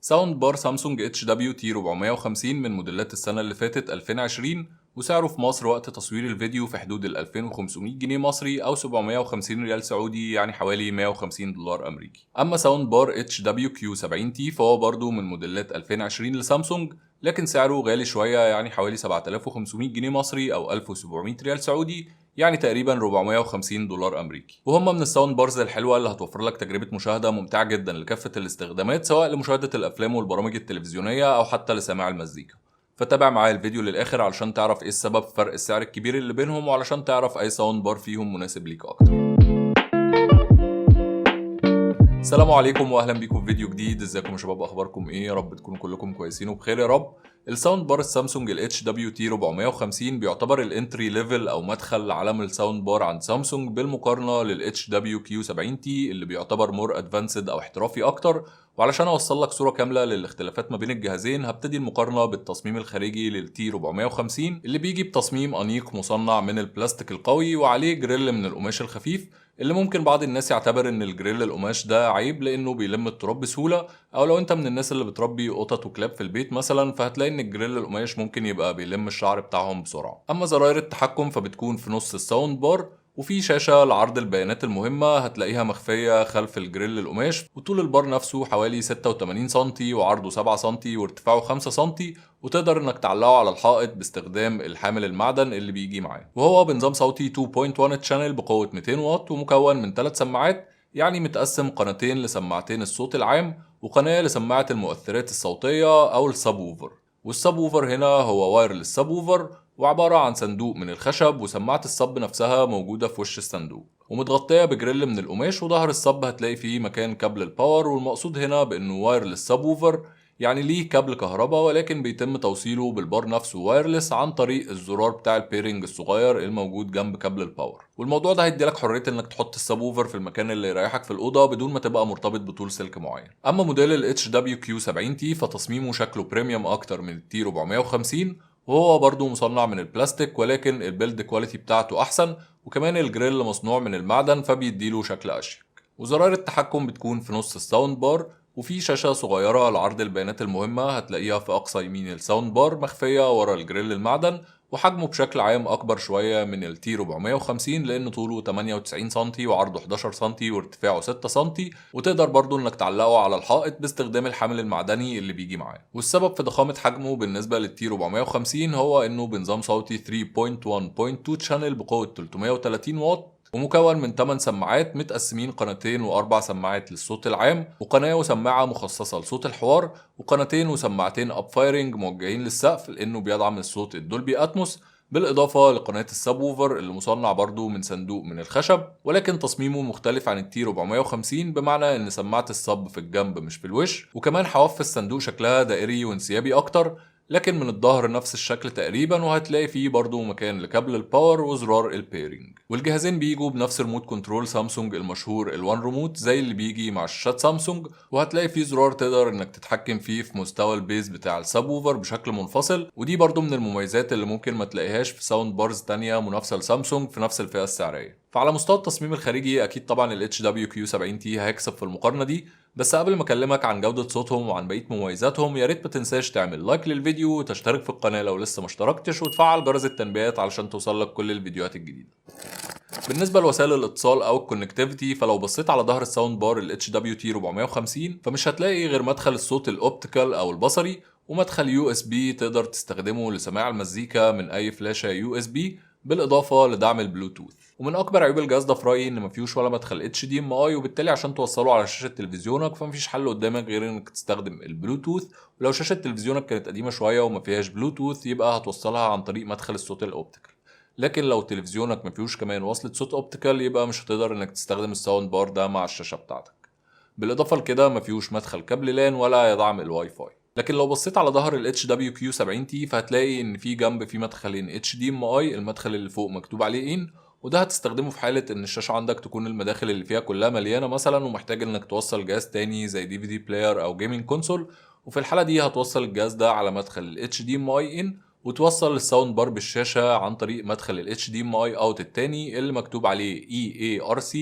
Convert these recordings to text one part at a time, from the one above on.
ساوند بار سامسونج اتش دبليو تي 450 من موديلات السنة اللي فاتت 2020، وسعره في مصر وقت تصوير الفيديو في حدود ال 2500 جنيه مصري أو 750 ريال سعودي، يعني حوالي 150 دولار أمريكي. أما ساوند بار اتش دبليو كيو 70 تي فهو برضه من موديلات 2020 لسامسونج، لكن سعره غالي شوية، يعني حوالي 7500 جنيه مصري أو 1700 ريال سعودي، يعني تقريبا 450 دولار امريكي. وهم من الساوند بارز الحلوه اللي هتوفر لك تجربه مشاهده ممتعه جدا لكافه الاستخدامات، سواء لمشاهده الافلام والبرامج التلفزيونيه او حتى لسماع المزيكا. فتابع معايا الفيديو للاخر علشان تعرف ايه السبب في فرق السعر الكبير اللي بينهم، وعلشان تعرف اي ساوند بار فيهم مناسب ليك اكتر. السلام عليكم واهلا بيكم في فيديو جديد. ازيكم يا شباب، اخباركم ايه؟ يا رب تكونوا كلكم كويسين وبخير يا رب. الساوند بار السامسونج ال HWT 450 بيعتبر الانتري ليفل او مدخل لعالم الساوند بار عند سامسونج، بالمقارنه لل HWQ 70T اللي بيعتبر مور ادفانسد او احترافي اكتر. وعلشان اوصل لك صوره كامله للاختلافات ما بين الجهازين، هبتدي المقارنه بالتصميم الخارجي لل T 450 اللي بيجي بتصميم انيق مصنع من البلاستيك القوي وعليه جريل من القماش الخفيف، اللي ممكن بعض الناس يعتبر ان الجريل القماش ده عيب لانه بيلم التراب بسهوله، او لو انت من الناس اللي بتربي قطط وكلاب في البيت مثلا فهتلاقي ان الجريل القماش ممكن يبقى بيلم الشعر بتاعهم بسرعه. اما زراير التحكم فبتكون في نص الساوند بار، وفي شاشة لعرض البيانات المهمة هتلاقيها مخفية خلف الجريل القماش، وطول البار نفسه حوالي 86 سنتي وعرضه 7 سنتي وارتفاعه 5 سنتي، وتقدر انك تعلقه على الحائط باستخدام الحامل المعدن اللي بيجي معاه. وهو بنظام صوتي 2.1 تشانل بقوة 200 واط، ومكون من 3 سماعات، يعني متقسم قناتين لسماعتين الصوت العام وقناة لسماعة المؤثرات الصوتية أو السب ووفر. والسب ووفر هنا هو وايرلس سب ووفر، وعبارة عن صندوق من الخشب، وسماعة الصب نفسها موجودة في وش الصندوق ومتغطية بجريل من القماش، وظهر الصب هتلاقي فيه مكان كابل الباور. والمقصود هنا بأنه وايرلس سب ووفر يعني ليه كابل كهرباء، ولكن بيتم توصيله بالبار نفسه وايرلس عن طريق الزرار بتاع البيرنج الصغير الموجود جنب كابل الباور. والموضوع ده هيديلك حرية انك تحط السب ووفر في المكان اللي يريحك في الأوضة بدون ما تبقى مرتبط بطول سلك معين. أما موديل ال HWQ 70T فتصميمه شكله بريميوم أكتر من ال T 450، وهو برضه مصنع من البلاستيك، ولكن البيلد كواليتي بتاعته أحسن، وكمان الجريل مصنوع من المعدن فبيديله شكل أشيك. وزراير التحكم بتكون في نص الساوند بار، وفي شاشة صغيرة لعرض البيانات المهمة هتلاقيها في أقصى يمين الساوند بار مخفية ورا الجريل المعدن، وحجمه بشكل عام أكبر شوية من ال T 450 لأن طوله 98 سنتي وعرضه 11 سنتي وارتفاعه 6 سنتي، وتقدر برضو إنك تعلقه على الحائط باستخدام الحامل المعدني اللي بيجي معاه. والسبب في ضخامة حجمه بالنسبة لل T 450 هو إنه بنظام صوتي 3.1.2 شانل بقوة 330 واط، ومكون من 8 سماعات متقسمين قناتين وأربع سماعات للصوت العام، وقناة وسماعة مخصصة لصوت الحوار، وقناتين وسماعتين أب فايرنج موجهين للسقف لأنه بيدعم الصوت الدولبي أتموس، بالإضافة لقناة السب ووفر اللي مصنع برضو من صندوق من الخشب، ولكن تصميمه مختلف عن التي 450 بمعنى إن سماعة الصب في الجنب مش في الوش، وكمان حواف الصندوق شكلها دائري وانسيابي أكتر، لكن من الظهر نفس الشكل تقريبا، وهتلاقي فيه برضو مكان لكابل الباور وزرار البيرنج. والجهازين بيجوا بنفس ريموت كنترول سامسونج المشهور الوان ريموت زي اللي بيجي مع شاشات سامسونج، وهتلاقي فيه زرار تقدر انك تتحكم فيه في مستوى البيز بتاع السب ووفر بشكل منفصل، ودي برضو من المميزات اللي ممكن ما تلاقيهاش في ساوند بارز تانية منافسة لسامسونج في نفس الفئة السعرية. فعلى مستوى التصميم الخارجي اكيد طبعا ال HWQ 70T هيكسب في المقارنة دي، بس قبل ما اكلمك عن جودة صوتهم وعن بقية مميزاتهم يا ريت ما تنساش تعمل لايك للفيديو وتشترك في القناة لو لسه ما اشتركتش، وتفعل جرس التنبيهات علشان توصلك كل الفيديوهات الجديدة. بالنسبة لوسائل الاتصال أو الكونكتيفيتي، فلو بصيت على ظهر الساوند بار ال HWT 450 فمش هتلاقي غير مدخل الصوت الأوبتيكال أو البصري، ومدخل USB تقدر تستخدمه لسماع المزيكا من أي فلاشة USB، بالإضافة لدعم البلوتوث. ومن أكبر عيوب الجهاز ده في رأيي إن مفيهوش ولا مدخل HDMI، وبالتالي عشان توصله على شاشة تلفزيونك فمفيش حل قدامك غير إنك تستخدم البلوتوث، ولو شاشة تلفزيونك كانت قديمة شوية وما فيهاش بلوتوث يبقى هتوصلها عن طريق مدخل الصوت الأوبتيكال. لكن لو تلفزيونك ما فيهوش كمان وصلة صوت اوبتيكال يبقى مش هتقدر انك تستخدم الساوند بار ده مع الشاشة بتاعتك. بالاضافة لكده ما فيهوش مدخل كابل لان ولا يدعم الواي فاي. لكن لو بصيت على ظهر ال HWQ 70T فهتلاقي ان في جنب في مدخلين HDMI، المدخل اللي فوق مكتوب عليه ان، وده هتستخدمه في حالة ان الشاشة عندك تكون المداخل اللي فيها كلها مليانة مثلا ومحتاج انك توصل جهاز تاني زي DVD بلاير او جيمنج كونسول، وفي الحالة دي هتوصل الجهاز ده على مدخل ال HDMI in، وتوصل الساوند بار بالشاشة عن طريق مدخل ال HDMI out التاني اللي مكتوب عليه EARC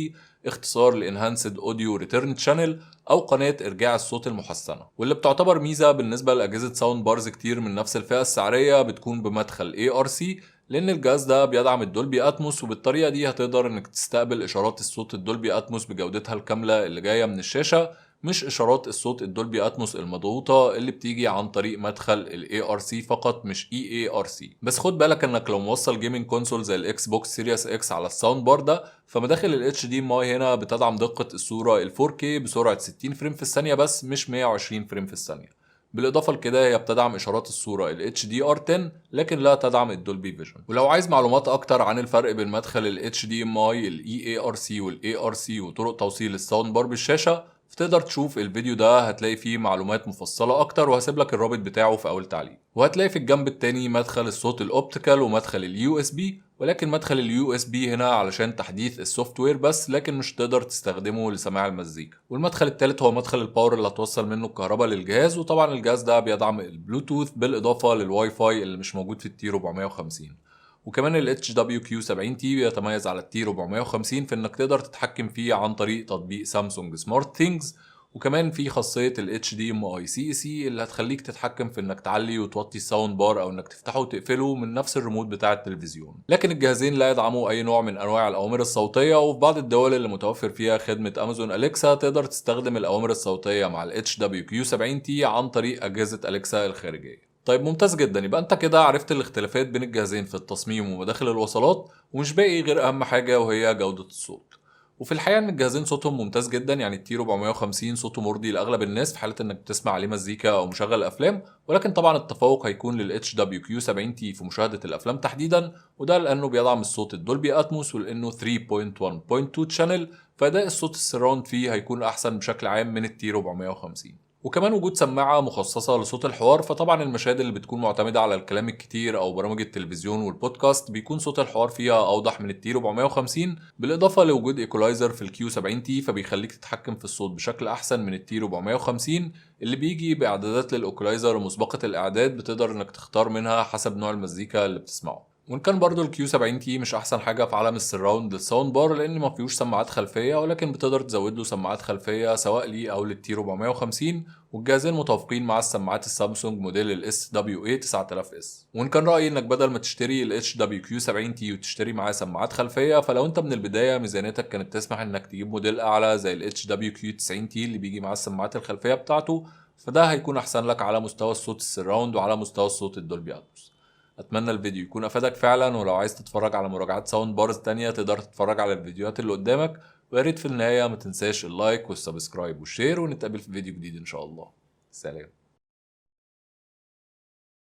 اختصار لانهانسد اوديو ريتيرن شانل او قناه ارجاع الصوت المحسنه، واللي بتعتبر ميزه بالنسبه لاجهزه ساوند بارز كتير من نفس الفئه السعريه بتكون بمدخل ARC، لان الجهاز ده بيدعم الدولبي اتموس، وبالطريقه دي هتقدر انك تستقبل اشارات الصوت الدولبي اتموس بجودتها الكامله اللي جايه من الشاشه، مش اشارات الصوت الدولبي اتموس المضغوطه اللي بتيجي عن طريق مدخل ال ARC فقط مش EARC. بس خد بالك انك لو موصل جيمنج كونسول زي الاكس بوكس سيريس اكس على الساوند بار ده، فمداخل ال HDMI هنا بتدعم دقه الصوره ال 4K بسرعه 60 فريم في الثانيه بس مش 120 فريم في الثانيه. بالاضافه لكده هي بتدعم اشارات الصوره ال HDR10 لكن لا تدعم الدولبي فيجن. ولو عايز معلومات اكتر عن الفرق بين مدخل ال HDMI ال EARC وال ARC وطرق توصيل الساوند بار بالشاشه، فتقدر تشوف الفيديو ده، هتلاقي فيه معلومات مفصله اكتر، وهسيب لك الرابط بتاعه في اول تعليق. وهتلاقي في الجنب التاني مدخل الصوت الاوبتيكال ومدخل ال USB، ولكن مدخل ال USB هنا علشان تحديث السوفت وير بس، لكن مش تقدر تستخدمه لسماع المزيكا. والمدخل التالت هو مدخل الباور اللي هتوصل منه الكهرباء للجهاز، وطبعا الجهاز ده بيدعم البلوتوث بالاضافه للواي فاي اللي مش موجود في التي 450. وكمان ال HWQ70T بيتميز على التي 450 في انك تقدر تتحكم فيه عن طريق تطبيق سامسونج سمارت ثينجز، وكمان في خاصية ال HDMI CEC اللي هتخليك تتحكم في انك تعلي وتوطي الساوند بار او انك تفتحه وتقفله من نفس الريموت بتاع التلفزيون. لكن الجهازين لا يدعموا اي نوع من انواع الاوامر الصوتية، وفي بعض الدول اللي متوفر فيها خدمة امازون اليكسا تقدر تستخدم الاوامر الصوتية مع ال HWQ70T عن طريق اجهزة اليكسا الخارجية. طيب ممتاز جدا، يبقى انت كده عرفت الاختلافات بين الجهازين في التصميم ومداخل الوصلات، ومش باقي غير اهم حاجة وهي جودة الصوت. وفي الحقيقة ان الجهازين صوتهم ممتاز جدا، يعني التي 450 صوته مرضي لاغلب الناس في حالة انك بتسمع عليه مزيكا او مشغل افلام، ولكن طبعا التفوق هيكون لل HWQ70 في مشاهدة الافلام تحديدا، وده لانه بيدعم الصوت الدولبي اتموس ولانه 3.1.2 شانل، فاداء الصوت السراوند فيه هيكون احسن بشكل عام من التي 450. وكمان وجود سماعة مخصصة لصوت الحوار، فطبعا المشاهد اللي بتكون معتمدة على الكلام الكتير أو برامج التلفزيون والبودكاست بيكون صوت الحوار فيها أوضح من التي 450، بالإضافة لوجود إيكولايزر في الكيو 70T فبيخليك تتحكم في الصوت بشكل أحسن من التي 450 اللي بيجي بإعدادات للإيكولايزر مسبقة الإعداد بتقدر إنك تختار منها حسب نوع المزيكا اللي بتسمعه. وان كان برضو الكيو 70T مش احسن حاجه في عالم السراوند للساوند بار لان ما فيهوش سماعات خلفيه، ولكن بتقدر تزود له سماعات خلفيه سواء ليه او للتي 450، والجهازين متوافقين مع السماعات السامسونج موديل ال SWA 9000S. وان كان رايي انك بدل ما تشتري ال HWQ70 وتشتري معاه سماعات خلفيه، فلو انت من البدايه ميزانيتك كانت تسمح انك تجيب موديل اعلى زي ال HWQ90T اللي بيجي معاه السماعات الخلفيه بتاعته، فده هيكون احسن لك على مستوى الصوت السراوند وعلى مستوى الصوت الدولبي اتموس. اتمنى الفيديو يكون افادك فعلا، ولو عايز تتفرج على مراجعات ساوند بارز تانية تقدر تتفرج على الفيديوهات اللي قدامك، وياريت في النهاية ما تنساش اللايك والسبسكرايب والشير، ونتقابل في فيديو جديد ان شاء الله. سلام.